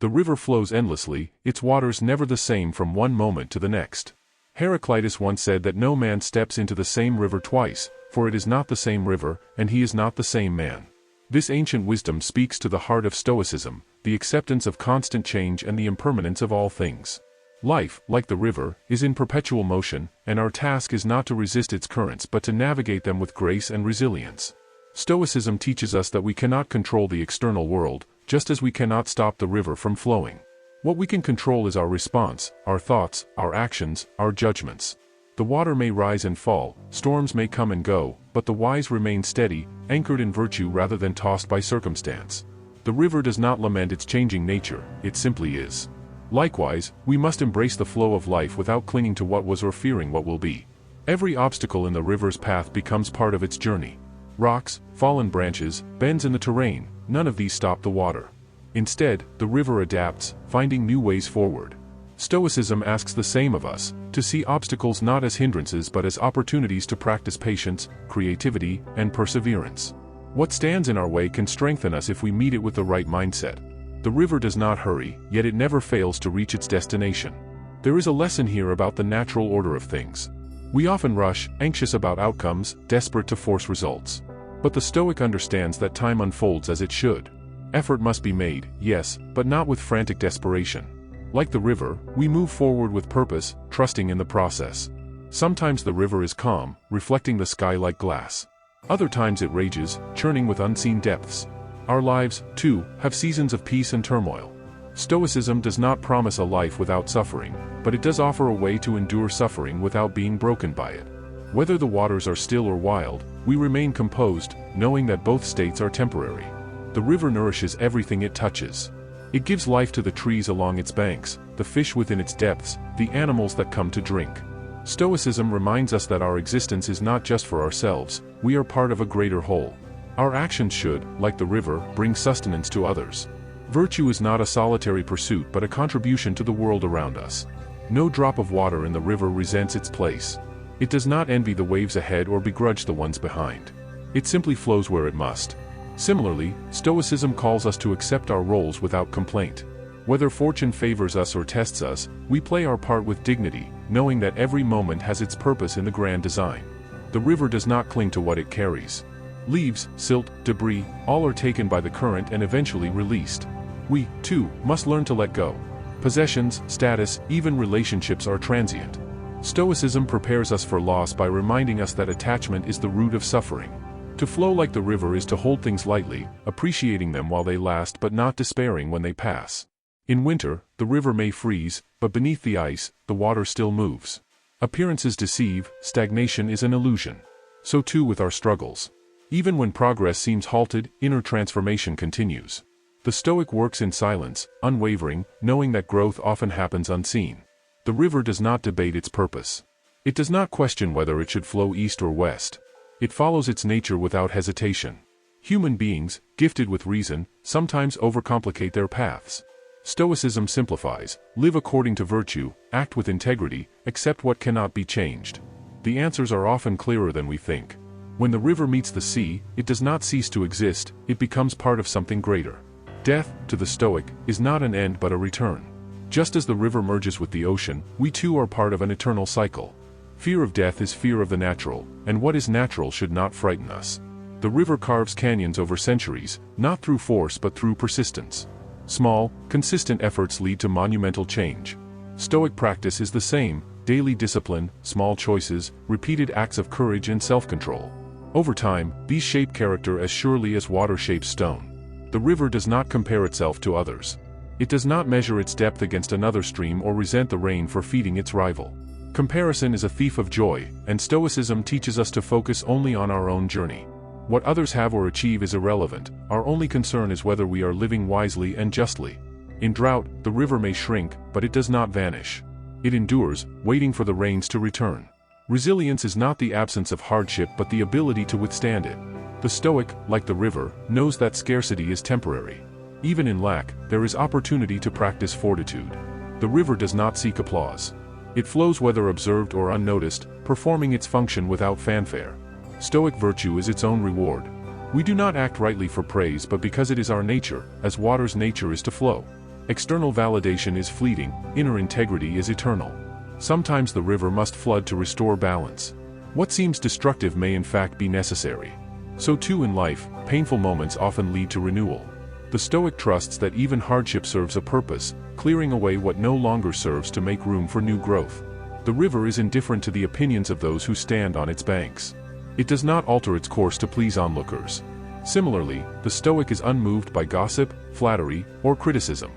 The river flows endlessly, its waters never the same from one moment to the next. Heraclitus once said that no man steps into the same river twice, for it is not the same river, and he is not the same man. This ancient wisdom speaks to the heart of Stoicism, the acceptance of constant change and the impermanence of all things. Life, like the river, is in perpetual motion, and our task is not to resist its currents but to navigate them with grace and resilience. Stoicism teaches us that we cannot control the external world, just as we cannot stop the river from flowing. What we can control is our response, our thoughts, our actions, our judgments. The water may rise and fall, storms may come and go, but the wise remain steady, anchored in virtue rather than tossed by circumstance. The river does not lament its changing nature, it simply is. Likewise, we must embrace the flow of life without clinging to what was or fearing what will be. Every obstacle in the river's path becomes part of its journey. Rocks, fallen branches, bends in the terrain, none of these stop the water. Instead, the river adapts, finding new ways forward. Stoicism asks the same of us, to see obstacles not as hindrances but as opportunities to practice patience, creativity, and perseverance. What stands in our way can strengthen us if we meet it with the right mindset. The river does not hurry, yet it never fails to reach its destination. There is a lesson here about the natural order of things. We often rush, anxious about outcomes, desperate to force results. But the Stoic understands that time unfolds as it should. Effort must be made, yes, but not with frantic desperation. Like the river, we move forward with purpose, trusting in the process. Sometimes the river is calm, reflecting the sky like glass. Other times it rages, churning with unseen depths. Our lives, too, have seasons of peace and turmoil. Stoicism does not promise a life without suffering, but it does offer a way to endure suffering without being broken by it. Whether the waters are still or wild, we remain composed, knowing that both states are temporary. The river nourishes everything it touches. It gives life to the trees along its banks, the fish within its depths, the animals that come to drink. Stoicism reminds us that our existence is not just for ourselves, we are part of a greater whole. Our actions should, like the river, bring sustenance to others. Virtue is not a solitary pursuit but a contribution to the world around us. No drop of water in the river resents its place. It does not envy the waves ahead or begrudge the ones behind. It simply flows where it must. Similarly, Stoicism calls us to accept our roles without complaint. Whether fortune favors us or tests us, we play our part with dignity, knowing that every moment has its purpose in the grand design. The river does not cling to what it carries. Leaves, silt, debris, all are taken by the current and eventually released. We, too, must learn to let go. Possessions, status, even relationships are transient. Stoicism prepares us for loss by reminding us that attachment is the root of suffering. To flow like the river is to hold things lightly, appreciating them while they last but not despairing when they pass. In winter, the river may freeze, but beneath the ice, the water still moves. Appearances deceive, stagnation is an illusion. So too with our struggles. Even when progress seems halted, inner transformation continues. The Stoic works in silence, unwavering, knowing that growth often happens unseen. The river does not debate its purpose. It does not question whether it should flow east or west. It follows its nature without hesitation. Human beings, gifted with reason, sometimes overcomplicate their paths. Stoicism simplifies: live according to virtue, act with integrity, accept what cannot be changed. The answers are often clearer than we think. When the river meets the sea, it does not cease to exist, it becomes part of something greater. Death, to the Stoic, is not an end but a return. Just as the river merges with the ocean, we too are part of an eternal cycle. Fear of death is fear of the natural, and what is natural should not frighten us. The river carves canyons over centuries, not through force but through persistence. Small, consistent efforts lead to monumental change. Stoic practice is the same: daily discipline, small choices, repeated acts of courage and self-control. Over time, these shape character as surely as water shapes stone. The river does not compare itself to others. It does not measure its depth against another stream or resent the rain for feeding its rival. Comparison is a thief of joy, and Stoicism teaches us to focus only on our own journey. What others have or achieve is irrelevant, our only concern is whether we are living wisely and justly. In drought, the river may shrink, but it does not vanish. It endures, waiting for the rains to return. Resilience is not the absence of hardship but the ability to withstand it. The Stoic, like the river, knows that scarcity is temporary. Even in lack, there is opportunity to practice fortitude. The river does not seek applause. It flows whether observed or unnoticed, performing its function without fanfare. Stoic virtue is its own reward. We do not act rightly for praise but because it is our nature, as water's nature is to flow. External validation is fleeting, inner integrity is eternal. Sometimes the river must flood to restore balance. What seems destructive may in fact be necessary. So too in life, painful moments often lead to renewal. The Stoic trusts that even hardship serves a purpose, clearing away what no longer serves to make room for new growth. The river is indifferent to the opinions of those who stand on its banks. It does not alter its course to please onlookers. Similarly, the Stoic is unmoved by gossip, flattery, or criticism.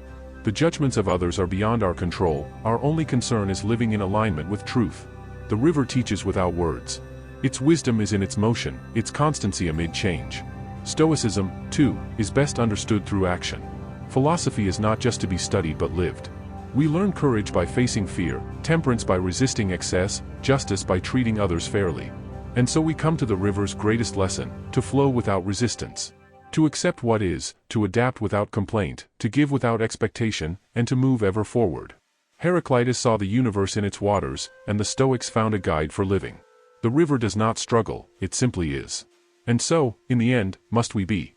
The judgments of others are beyond our control, our only concern is living in alignment with truth. The river teaches without words. Its wisdom is in its motion, its constancy amid change. Stoicism, too, is best understood through action. Philosophy is not just to be studied but lived. We learn courage by facing fear, temperance by resisting excess, justice by treating others fairly. And so we come to the river's greatest lesson: to flow without resistance. To accept what is, to adapt without complaint, to give without expectation, and to move ever forward. Heraclitus saw the universe in its waters, and the Stoics found a guide for living. The river does not struggle, it simply is. And so, in the end, must we be.